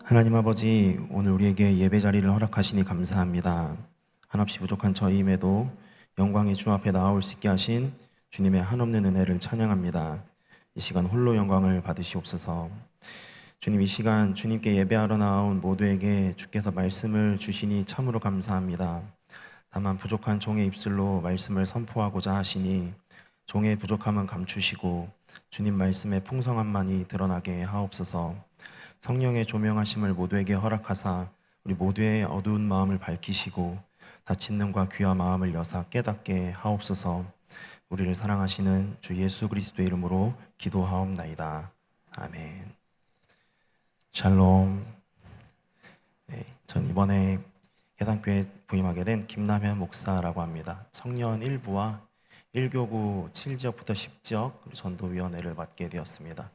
하나님 아버지, 오늘 우리에게 예배 자리를 허락하시니 감사합니다. 한없이 부족한 저희임에도 영광의 주 앞에 나올 수 있게 하신 주님의 한없는 은혜를 찬양합니다. 이 시간 홀로 영광을 받으시옵소서. 주님, 이 시간 주님께 예배하러 나온 모두에게 주께서 말씀을 주시니 참으로 감사합니다. 다만 부족한 종의 입술로 말씀을 선포하고자 하시니 종의 부족함은 감추시고 주님 말씀의 풍성함만이 드러나게 하옵소서. 성령의 조명하심을 모두에게 허락하사 우리 모두의 어두운 마음을 밝히시고 다친 눈과 귀와 마음을 여사 깨닫게 하옵소서. 우리를 사랑하시는 주 예수 그리스도의 이름으로 기도하옵나이다. 아멘. 샬롬. 전 이번에 계산교회 부임하게 된 김남현 목사라고 합니다. 청년 1부와 1교구 7지역부터 10지역 전도위원회를 맡게 되었습니다.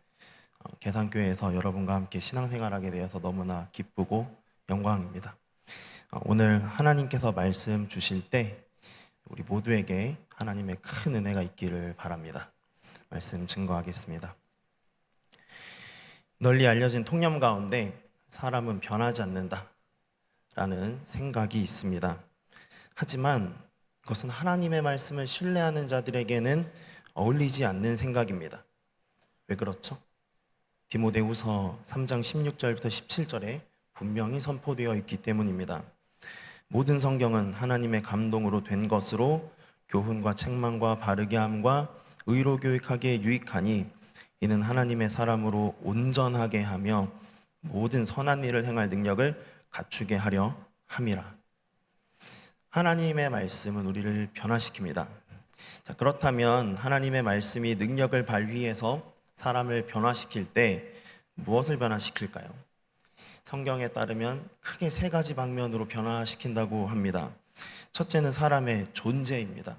계산교회에서 여러분과 함께 신앙생활하게 되어서 너무나 기쁘고 영광입니다. 오늘 하나님께서 말씀 주실 때 우리 모두에게 하나님의 큰 은혜가 있기를 바랍니다. 말씀 증거하겠습니다. 널리 알려진 통념 가운데 사람은 변하지 않는다 라는 생각이 있습니다. 하지만 그것은 하나님의 말씀을 신뢰하는 자들에게는 어울리지 않는 생각입니다. 왜 그렇죠? 디모데후서 3장 16절부터 17절에 분명히 선포되어 있기 때문입니다. 모든 성경은 하나님의 감동으로 된 것으로 교훈과 책망과 바르게 함과 의로 교육하기에 유익하니 이는 하나님의 사람으로 온전하게 하며 모든 선한 일을 행할 능력을 갖추게 하려 함이라. 하나님의 말씀은 우리를 변화시킵니다. 자, 그렇다면 하나님의 말씀이 능력을 발휘해서 사람을 변화시킬 때 무엇을 변화시킬까요? 성경에 따르면 크게 세 가지 방면으로 변화시킨다고 합니다. 첫째는 사람의 존재입니다.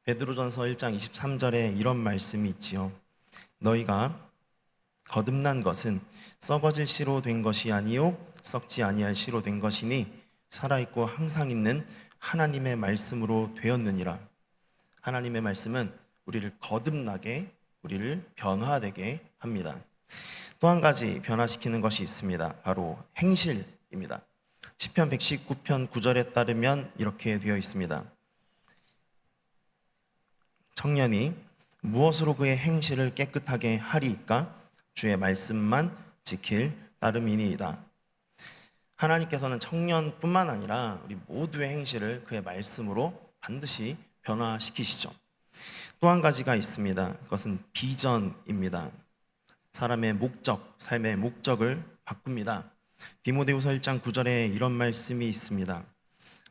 베드로전서 1장 23절에 이런 말씀이 있지요. 너희가 거듭난 것은 썩어질 씨로 된 것이 아니요 썩지 아니할 씨로 된 것이니 살아있고 항상 있는 하나님의 말씀으로 되었느니라. 하나님의 말씀은 우리를 거듭나게, 우리를 변화되게 합니다. 또 한 가지 변화시키는 것이 있습니다. 바로 행실입니다. 시편 119편 9절에 따르면 이렇게 되어 있습니다. 청년이 무엇으로 그의 행실을 깨끗하게 하리이까? 주의 말씀만 지킬 따름이니이다. 하나님께서는 청년뿐만 아니라 우리 모두의 행실을 그의 말씀으로 반드시 변화시키시죠. 또 한 가지가 있습니다. 그것은 비전입니다. 사람의 목적, 삶의 목적을 바꿉니다. 디모데후서 1장 9절에 이런 말씀이 있습니다.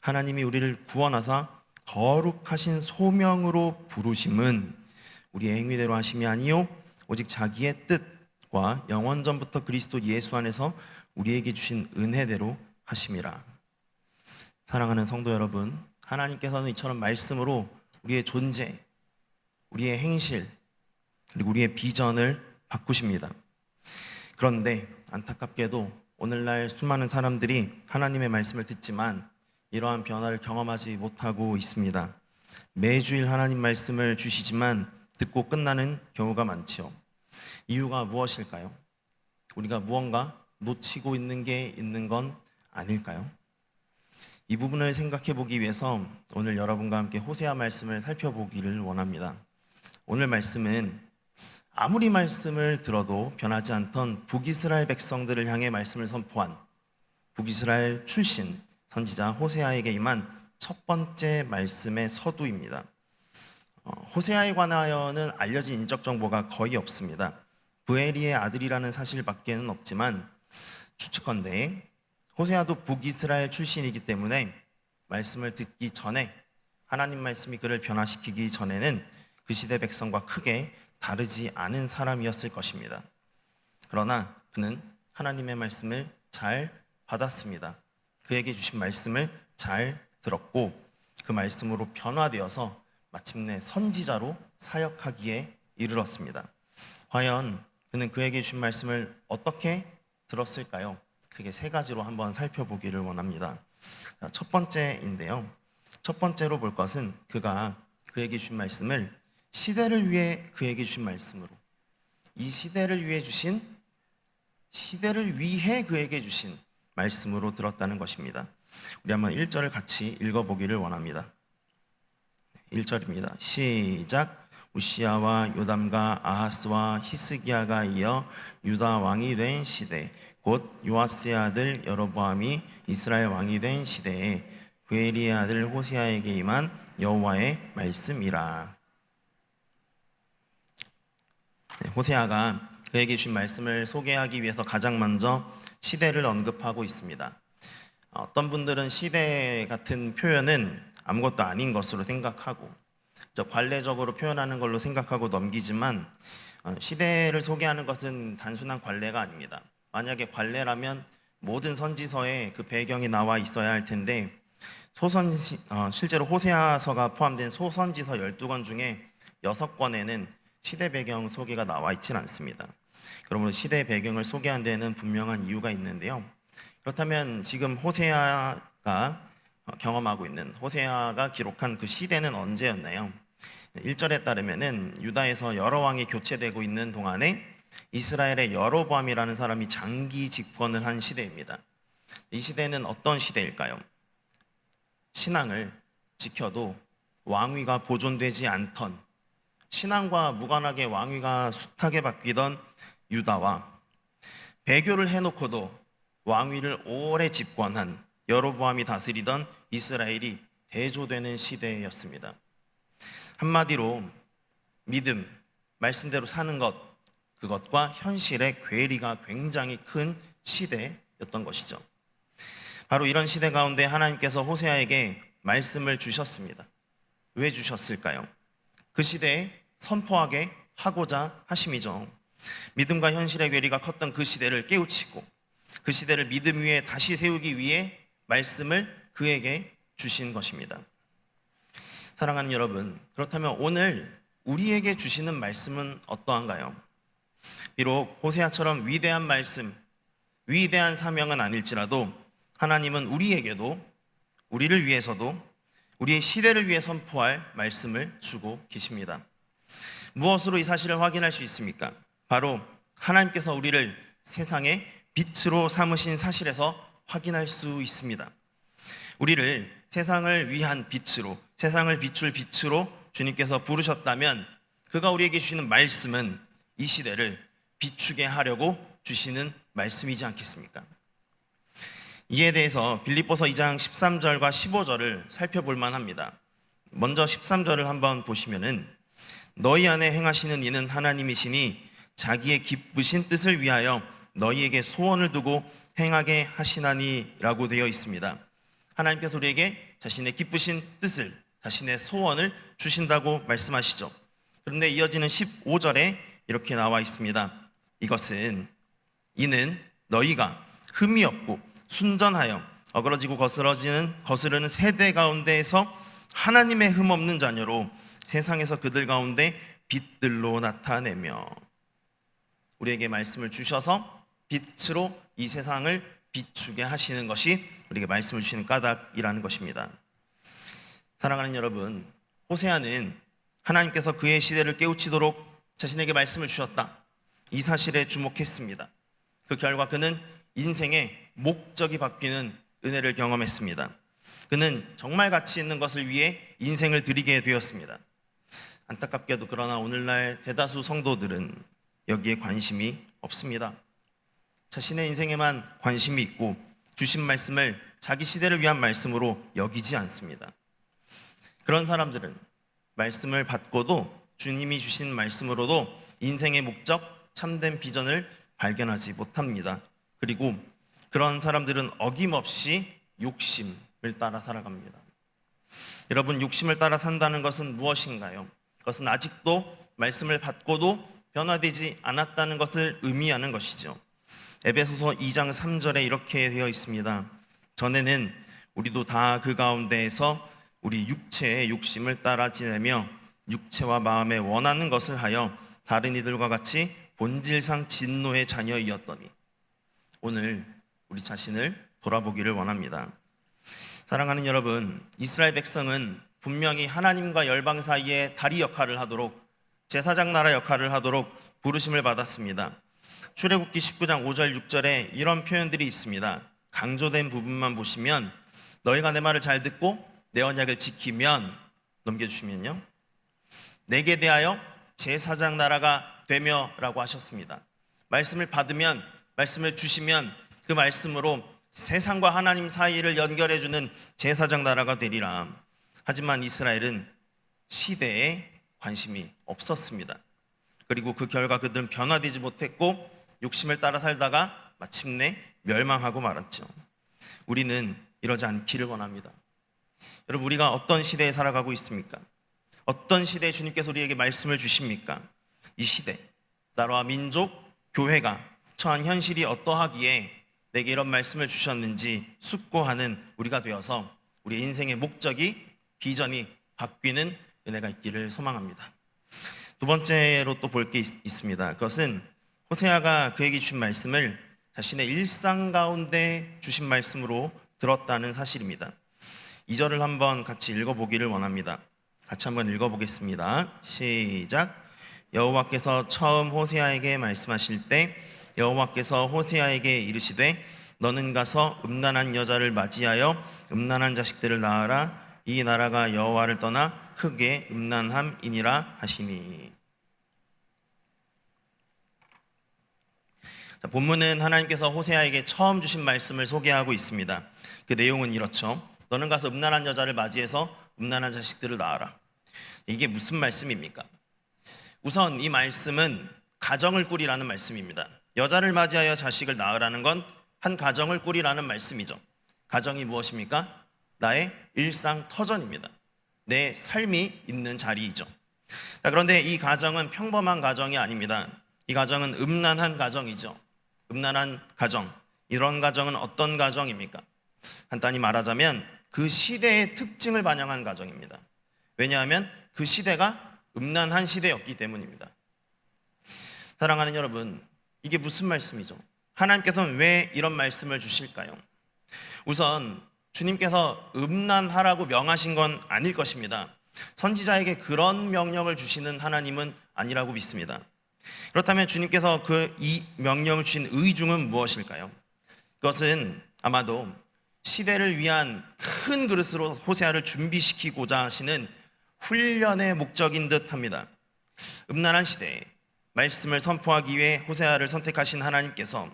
하나님이 우리를 구원하사 거룩하신 소명으로 부르심은 우리의 행위대로 하심이 아니요 오직 자기의 뜻과 영원전부터 그리스도 예수 안에서 우리에게 주신 은혜대로 하심이라. 사랑하는 성도 여러분, 하나님께서는 이처럼 말씀으로 우리의 존재, 우리의 행실, 그리고 우리의 비전을 바꾸십니다. 그런데 안타깝게도 오늘날 수많은 사람들이 하나님의 말씀을 듣지만 이러한 변화를 경험하지 못하고 있습니다. 매주일 하나님 말씀을 주시지만 듣고 끝나는 경우가 많지요. 이유가 무엇일까요? 우리가 무언가 놓치고 있는 게 있는 건 아닐까요? 이 부분을 생각해 보기 위해서 오늘 여러분과 함께 호세아 말씀을 살펴보기를 원합니다. 오늘 말씀은 아무리 말씀을 들어도 변하지 않던 북이스라엘 백성들을 향해 말씀을 선포한 북이스라엘 출신 선지자 호세아에게 임한 첫 번째 말씀의 서두입니다. 호세아에 관하여는 알려진 인적 정보가 거의 없습니다. 브에리의 아들이라는 사실밖에는 없지만 추측컨대 호세아도 북이스라엘 출신이기 때문에 말씀을 듣기 전에, 하나님 말씀이 그를 변화시키기 전에는 그 시대 백성과 크게 다르지 않은 사람이었을 것입니다. 그러나 그는 하나님의 말씀을 잘 받았습니다. 그에게 주신 말씀을 잘 들었고 그 말씀으로 변화되어서 마침내 선지자로 사역하기에 이르렀습니다. 과연 그는 그에게 주신 말씀을 어떻게 들었을까요? 크게 세 가지로 한번 살펴보기를 원합니다. 첫 번째인데요. 첫 번째로 볼 것은 그가 그에게 주신 말씀을 시대를 위해 그에게 주신 말씀으로, 이 시대를 위해 주신 시대를 위해 그에게 주신 말씀으로 들었다는 것입니다. 우리 한번 1절을 같이 읽어보기를 원합니다. 1절입니다. 시작. 우시야와 요담과 아하스와 히스기야가 이어 유다 왕이 된 시대, 곧 요아스의 아들 여로보암이 이스라엘 왕이 된 시대에 부엘리의 아들 호세아에게 임한 여호와의 말씀이라. 호세아가 그에게 주신 말씀을 소개하기 위해서 가장 먼저 시대를 언급하고 있습니다. 어떤 분들은 시대 같은 표현은 아무것도 아닌 것으로 생각하고 관례적으로 표현하는 걸로 생각하고 넘기지만 시대를 소개하는 것은 단순한 관례가 아닙니다. 만약에 관례라면 모든 선지서에 그 배경이 나와 있어야 할 텐데 실제로 호세아서가 포함된 소선지서 12권 중에 6권에는 시대 배경 소개가 나와 있지는 않습니다. 그러므로 시대 배경을 소개한 데는 분명한 이유가 있는데요. 그렇다면 지금 호세아가 경험하고 있는, 호세아가 기록한 그 시대는 언제였나요? 1절에 따르면은 유다에서 여러 왕이 교체되고 있는 동안에 이스라엘의 여로보암이라는 사람이 장기 집권을 한 시대입니다. 이 시대는 어떤 시대일까요? 신앙을 지켜도 왕위가 보존되지 않던, 신앙과 무관하게 왕위가 숱하게 바뀌던 유다와 배교를 해놓고도 왕위를 오래 집권한 여로보암이 다스리던 이스라엘이 대조되는 시대였습니다. 한마디로 믿음, 말씀대로 사는 것, 그것과 현실의 괴리가 굉장히 큰 시대였던 것이죠. 바로 이런 시대 가운데 하나님께서 호세아에게 말씀을 주셨습니다. 왜 주셨을까요? 그 시대에 선포하게 하고자 하심이죠. 믿음과 현실의 괴리가 컸던 그 시대를 깨우치고 그 시대를 믿음 위에 다시 세우기 위해 말씀을 그에게 주신 것입니다. 사랑하는 여러분, 그렇다면 오늘 우리에게 주시는 말씀은 어떠한가요? 비록 호세아처럼 위대한 말씀, 위대한 사명은 아닐지라도 하나님은 우리에게도, 우리를 위해서도, 우리의 시대를 위해 선포할 말씀을 주고 계십니다. 무엇으로 이 사실을 확인할 수 있습니까? 바로 하나님께서 우리를 세상의 빛으로 삼으신 사실에서 확인할 수 있습니다. 우리를 세상을 위한 빛으로, 세상을 비출 빛으로 주님께서 부르셨다면 그가 우리에게 주시는 말씀은 이 시대를 비추게 하려고 주시는 말씀이지 않겠습니까? 이에 대해서 빌립보서 2장 13절과 15절을 살펴볼 만합니다. 먼저 13절을 한번 보시면은 너희 안에 행하시는 이는 하나님이시니 자기의 기쁘신 뜻을 위하여 너희에게 소원을 두고 행하게 하시나니 라고 되어 있습니다. 하나님께서 우리에게 자신의 기쁘신 뜻을, 자신의 소원을 주신다고 말씀하시죠. 그런데 이어지는 15절에 이렇게 나와 있습니다. 이는 너희가 흠이 없고 순전하여 어그러지고 거스르는 세대 가운데에서 하나님의 흠 없는 자녀로 세상에서 그들 가운데 빛들로 나타내며, 우리에게 말씀을 주셔서 빛으로 이 세상을 비추게 하시는 것이 우리에게 말씀을 주시는 까닭이라는 것입니다. 사랑하는 여러분, 호세아는 하나님께서 그의 시대를 깨우치도록 자신에게 말씀을 주셨다, 이 사실에 주목했습니다. 그 결과 그는 인생의 목적이 바뀌는 은혜를 경험했습니다. 그는 정말 가치 있는 것을 위해 인생을 드리게 되었습니다. 안타깝게도 그러나 오늘날 대다수 성도들은 여기에 관심이 없습니다. 자신의 인생에만 관심이 있고 주신 말씀을 자기 시대를 위한 말씀으로 여기지 않습니다. 그런 사람들은 말씀을 받고도 주님이 주신 말씀으로도 인생의 목적, 참된 비전을 발견하지 못합니다. 그리고 그런 사람들은 어김없이 욕심을 따라 살아갑니다. 여러분, 욕심을 따라 산다는 것은 무엇인가요? 그것은 아직도 말씀을 받고도 변화되지 않았다는 것을 의미하는 것이죠. 에베소서 2장 3절에 이렇게 되어 있습니다. 전에는 우리도 다 그 가운데에서 우리 육체의 욕심을 따라 지내며 육체와 마음에 원하는 것을 하여 다른 이들과 같이 본질상 진노의 자녀이었더니, 오늘 우리 자신을 돌아보기를 원합니다. 사랑하는 여러분, 이스라엘 백성은 분명히 하나님과 열방 사이에 다리 역할을 하도록, 제사장 나라 역할을 하도록 부르심을 받았습니다. 출애굽기 19장 5절 6절에 이런 표현들이 있습니다. 강조된 부분만 보시면 너희가 내 말을 잘 듣고 내 언약을 지키면, 넘겨주시면요, 내게 대하여 제사장 나라가 되며 라고 하셨습니다. 말씀을 받으면, 말씀을 주시면 그 말씀으로 세상과 하나님 사이를 연결해주는 제사장 나라가 되리라. 하지만 이스라엘은 시대에 관심이 없었습니다. 그리고 그 결과 그들은 변화되지 못했고 욕심을 따라 살다가 마침내 멸망하고 말았죠. 우리는 이러지 않기를 원합니다. 여러분, 우리가 어떤 시대에 살아가고 있습니까? 어떤 시대에 주님께서 우리에게 말씀을 주십니까? 이 시대, 나라와 민족, 교회가 처한 현실이 어떠하기에 내게 이런 말씀을 주셨는지 숙고하는 우리가 되어서 우리의 인생의 목적이, 비전이 바뀌는 은혜가 있기를 소망합니다. 두 번째로 또 볼 게 있습니다. 그것은 호세아가 그에게 주신 말씀을 자신의 일상 가운데 주신 말씀으로 들었다는 사실입니다. 2절을 한번 같이 읽어보기를 원합니다. 같이 한번 읽어보겠습니다. 시작. 여호와께서 처음 호세아에게 말씀하실 때 여호와께서 호세아에게 이르시되 너는 가서 음란한 여자를 맞이하여 음란한 자식들을 낳아라. 이 나라가 여호와를 떠나 크게 음란함이니라 하시니. 본문은 하나님께서 호세아에게 처음 주신 말씀을 소개하고 있습니다. 그 내용은 이렇죠. 너는 가서 음란한 여자를 맞이해서 음란한 자식들을 낳아라. 이게 무슨 말씀입니까? 우선 이 말씀은 가정을 꾸리라는 말씀입니다. 여자를 맞이하여 자식을 낳으라는 건 한 가정을 꾸리라는 말씀이죠. 가정이 무엇입니까? 나의 일상 터전입니다. 내 삶이 있는 자리이죠. 자, 그런데 이 가정은 평범한 가정이 아닙니다. 이 가정은 음란한 가정이죠. 음란한 가정. 이런 가정은 어떤 가정입니까? 간단히 말하자면 그 시대의 특징을 반영한 가정입니다. 왜냐하면 그 시대가 음란한 시대였기 때문입니다. 사랑하는 여러분, 이게 무슨 말씀이죠? 하나님께서는 왜 이런 말씀을 주실까요? 우선 주님께서 음란하라고 명하신 건 아닐 것입니다. 선지자에게 그런 명령을 주시는 하나님은 아니라고 믿습니다. 그렇다면 주님께서 이 명령을 주신 의중은 무엇일까요? 그것은 아마도 시대를 위한 큰 그릇으로 호세아를 준비시키고자 하시는 훈련의 목적인 듯 합니다. 음란한 시대에 말씀을 선포하기 위해 호세아를 선택하신 하나님께서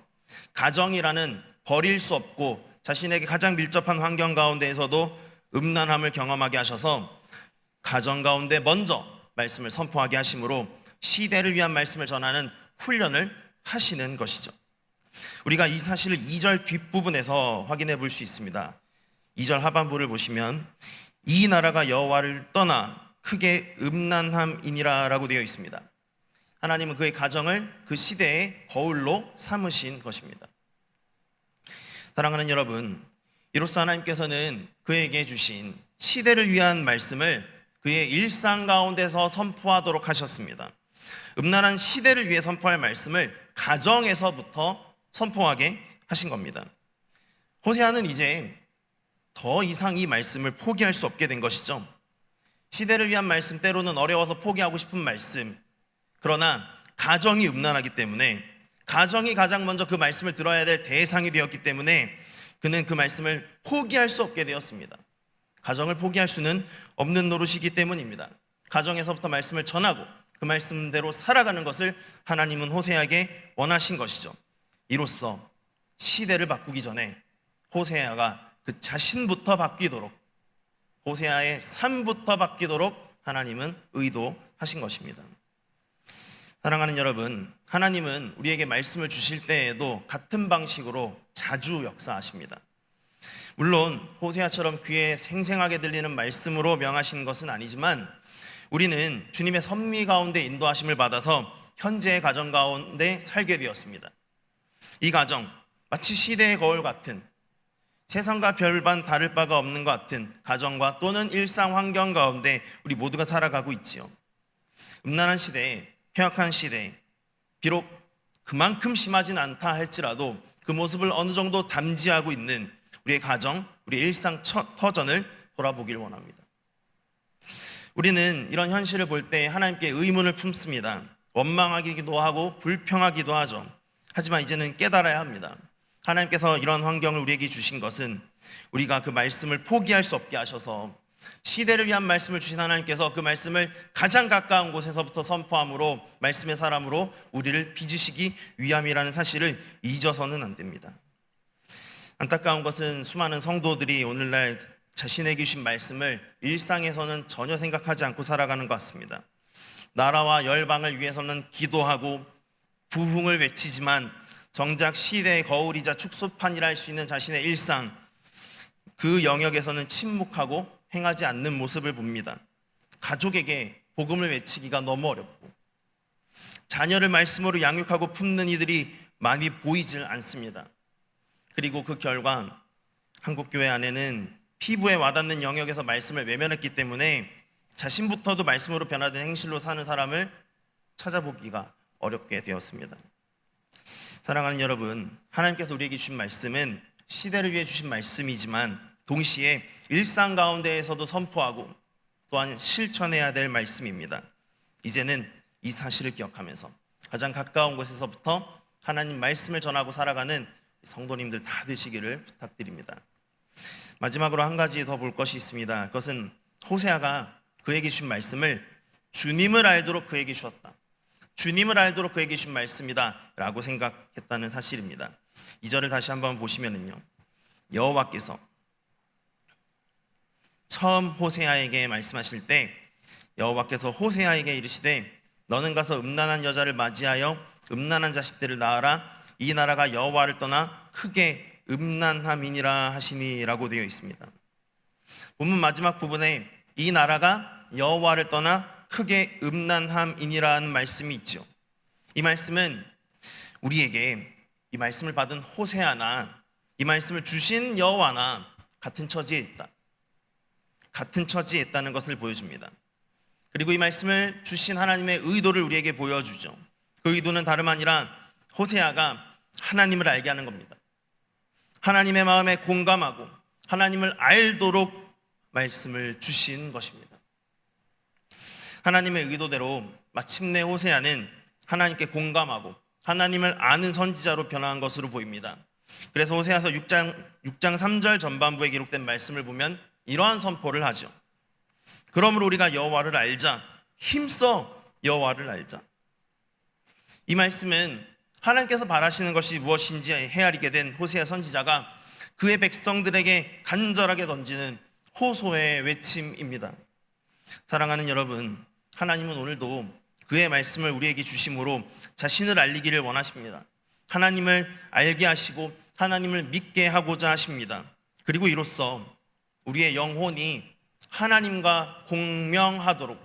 가정이라는 버릴 수 없고 자신에게 가장 밀접한 환경 가운데에서도 음란함을 경험하게 하셔서 가정 가운데 먼저 말씀을 선포하게 하심으로 시대를 위한 말씀을 전하는 훈련을 하시는 것이죠. 우리가 이 사실을 2절 뒷부분에서 확인해 볼 수 있습니다. 2절 하반부를 보시면 이 나라가 여호와를 떠나 크게 음란함이니라 라고 되어 있습니다. 하나님은 그의 가정을 그 시대의 거울로 삼으신 것입니다. 사랑하는 여러분, 이로써 하나님께서는 그에게 주신 시대를 위한 말씀을 그의 일상 가운데서 선포하도록 하셨습니다. 음란한 시대를 위해 선포할 말씀을 가정에서부터 선포하게 하신 겁니다. 호세아는 이제 더 이상 이 말씀을 포기할 수 없게 된 것이죠. 시대를 위한 말씀, 때로는 어려워서 포기하고 싶은 말씀, 그러나 가정이 음란하기 때문에, 가정이 가장 먼저 그 말씀을 들어야 될 대상이 되었기 때문에 그는 그 말씀을 포기할 수 없게 되었습니다. 가정을 포기할 수는 없는 노릇이기 때문입니다. 가정에서부터 말씀을 전하고 그 말씀대로 살아가는 것을 하나님은 호세아에게 원하신 것이죠. 이로써 시대를 바꾸기 전에 호세아가 그 자신부터 바뀌도록, 호세아의 삶부터 바뀌도록 하나님은 의도하신 것입니다. 사랑하는 여러분, 하나님은 우리에게 말씀을 주실 때에도 같은 방식으로 자주 역사하십니다. 물론 호세아처럼 귀에 생생하게 들리는 말씀으로 명하시는 것은 아니지만 우리는 주님의 섭리 가운데 인도하심을 받아서 현재의 가정 가운데 살게 되었습니다. 이 가정, 마치 시대의 거울 같은, 세상과 별반 다를 바가 없는 것 같은 가정과 또는 일상 환경 가운데 우리 모두가 살아가고 있지요. 음란한 시대에, 폐역한 시대에 비록 그만큼 심하진 않다 할지라도 그 모습을 어느 정도 담지하고 있는 우리의 가정, 우리의 일상 터전을 돌아보기를 원합니다. 우리는 이런 현실을 볼 때 하나님께 의문을 품습니다. 원망하기도 하고 불평하기도 하죠. 하지만 이제는 깨달아야 합니다. 하나님께서 이런 환경을 우리에게 주신 것은 우리가 그 말씀을 포기할 수 없게 하셔서 시대를 위한 말씀을 주신 하나님께서 그 말씀을 가장 가까운 곳에서부터 선포함으로 말씀의 사람으로 우리를 빚으시기 위함이라는 사실을 잊어서는 안 됩니다. 안타까운 것은 수많은 성도들이 오늘날 자신에게 주신 말씀을 일상에서는 전혀 생각하지 않고 살아가는 것 같습니다. 나라와 열방을 위해서는 기도하고 부흥을 외치지만 정작 시대의 거울이자 축소판이라 할 수 있는 자신의 일상, 그 영역에서는 침묵하고 행하지 않는 모습을 봅니다. 가족에게 복음을 외치기가 너무 어렵고 자녀를 말씀으로 양육하고 품는 이들이 많이 보이질 않습니다. 그리고 그 결과 한국교회 안에는 피부에 와닿는 영역에서 말씀을 외면했기 때문에 자신부터도 말씀으로 변화된 행실로 사는 사람을 찾아보기가 어렵게 되었습니다. 사랑하는 여러분, 하나님께서 우리에게 주신 말씀은 시대를 위해 주신 말씀이지만 동시에 일상 가운데에서도 선포하고 또한 실천해야 될 말씀입니다. 이제는 이 사실을 기억하면서 가장 가까운 곳에서부터 하나님 말씀을 전하고 살아가는 성도님들 다 되시기를 부탁드립니다. 마지막으로 한 가지 더 볼 것이 있습니다. 그것은 호세아가 그에게 주신 말씀을 주님을 알도록 그에게 주었다. 주님을 알도록 그에게 주신 말씀이다 라고 생각했다는 사실입니다. 2절을 다시 한번 보시면은요, 여호와께서 처음 호세아에게 말씀하실 때 여호와께서 호세아에게 이르시되 너는 가서 음란한 여자를 맞이하여 음란한 자식들을 낳아라. 이 나라가 여호와를 떠나 크게 음란함이니라 하시니라고 되어 있습니다. 본문 마지막 부분에 이 나라가 여호와를 떠나 크게 음란함이니라는 말씀이 있죠. 이 말씀은 우리에게 이 말씀을 받은 호세아나 이 말씀을 주신 여호와나 같은 처지에 있다, 같은 처지에 있다는 것을 보여줍니다. 그리고 이 말씀을 주신 하나님의 의도를 우리에게 보여주죠. 그 의도는 다름 아니라 호세아가 하나님을 알게 하는 겁니다. 하나님의 마음에 공감하고 하나님을 알도록 말씀을 주신 것입니다. 하나님의 의도대로 마침내 호세아는 하나님께 공감하고 하나님을 아는 선지자로 변화한 것으로 보입니다. 그래서 호세아서 6장 3절 전반부에 기록된 말씀을 보면 이러한 선포를 하죠. 그러므로 우리가 여호와를 알자, 힘써 여호와를 알자. 이 말씀은 하나님께서 바라시는 것이 무엇인지 헤아리게 된 호세아 선지자가 그의 백성들에게 간절하게 던지는 호소의 외침입니다. 사랑하는 여러분, 하나님은 오늘도 그의 말씀을 우리에게 주심으로 자신을 알리기를 원하십니다. 하나님을 알게 하시고 하나님을 믿게 하고자 하십니다. 그리고 이로써 우리의 영혼이 하나님과 공명하도록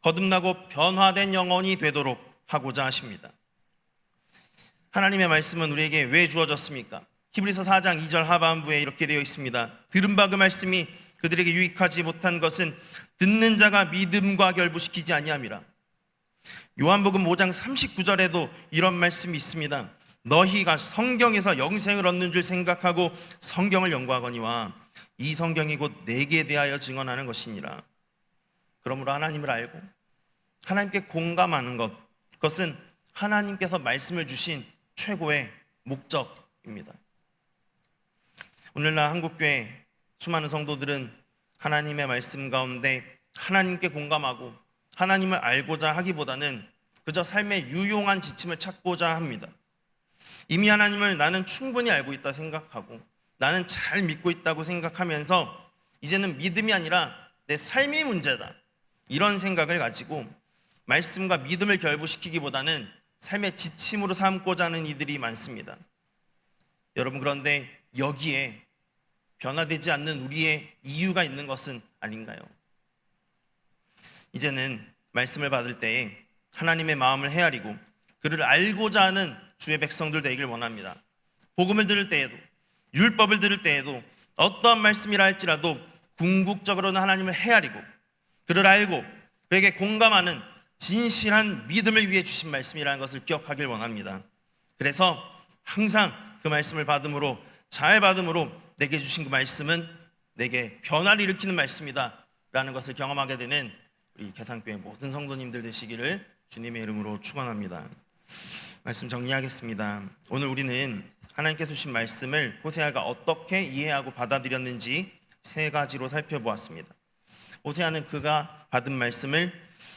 거듭나고 변화된 영혼이 되도록 하고자 하십니다. 하나님의 말씀은 우리에게 왜 주어졌습니까? 히브리서 4장 2절 하반부에 이렇게 되어 있습니다. 들은 바 그 말씀이 그들에게 유익하지 못한 것은 듣는 자가 믿음과 결부시키지 아니함이라. 요한복음 5장 39절에도 이런 말씀이 있습니다. 너희가 성경에서 영생을 얻는 줄 생각하고 성경을 연구하거니와 이 성경이 곧 내게 대하여 증언하는 것이니라. 그러므로 하나님을 알고 하나님께 공감하는 것, 그것은 하나님께서 말씀을 주신 최고의 목적입니다. 오늘날 한국교회 수많은 성도들은 하나님의 말씀 가운데 하나님께 공감하고 하나님을 알고자 하기보다는 그저 삶의 유용한 지침을 찾고자 합니다. 이미 하나님을 나는 충분히 알고 있다 생각하고 나는 잘 믿고 있다고 생각하면서 이제는 믿음이 아니라 내 삶이 문제다, 이런 생각을 가지고 말씀과 믿음을 결부시키기보다는 삶의 지침으로 삼고자 하는 이들이 많습니다. 여러분, 그런데 여기에 변화되지 않는 우리의 이유가 있는 것은 아닌가요? 이제는 말씀을 받을 때에 하나님의 마음을 헤아리고 그를 알고자 하는 주의 백성들 되기를 원합니다. 복음을 들을 때에도 율법을 들을 때에도 어떠한 말씀이라 할지라도 궁극적으로는 하나님을 헤아리고 그를 알고 그에게 공감하는 진실한 믿음을 위해 주신 말씀이라는 것을 기억하길 원합니다. 그래서 항상 그 말씀을 받음으로, 잘 받음으로 내게 주신 그 말씀은 내게 변화를 일으키는 말씀이다 라는 것을 경험하게 되는 우리 계산교회 모든 성도님들 되시기를 주님의 이름으로 축원합니다. 말씀 정리하겠습니다. 오늘 우리는 하나님께서 주신 말씀을 호세아가 어떻게 이해하고 받아들였는지 세 가지로 살펴보았습니다. 호세아는 그가 받은 말씀을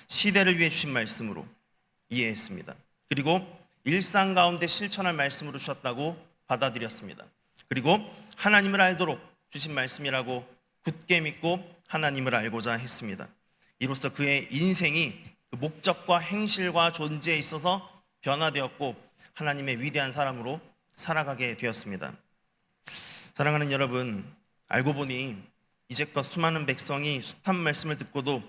시대를 위해 주신 말씀으로 이해했습니다. 그리고 일상 가운데 실천할 말씀으로 주셨다고 받아들였습니다. 그리고 하나님을 알도록 주신 말씀이라고 굳게 믿고 하나님을 알고자 했습니다. 이로써 그의 인생이 그 목적과 행실과 존재에 있어서 변화되었고 하나님의 위대한 사람으로 살아가게 되었습니다. 사랑하는 여러분, 알고 보니 이제껏 수많은 백성이 숱한 말씀을 듣고도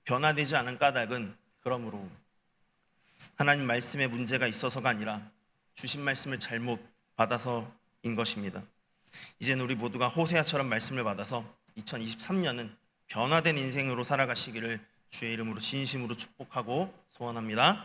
변화되지 않은 까닭은 그러므로 하나님 말씀에 문제가 있어서가 아니라 주신 말씀을 잘못 받아서인 것입니다. 이제는 우리 모두가 호세아처럼 말씀을 받아서 2023년은 변화된 인생으로 살아가시기를 주의 이름으로 진심으로 축복하고 소원합니다.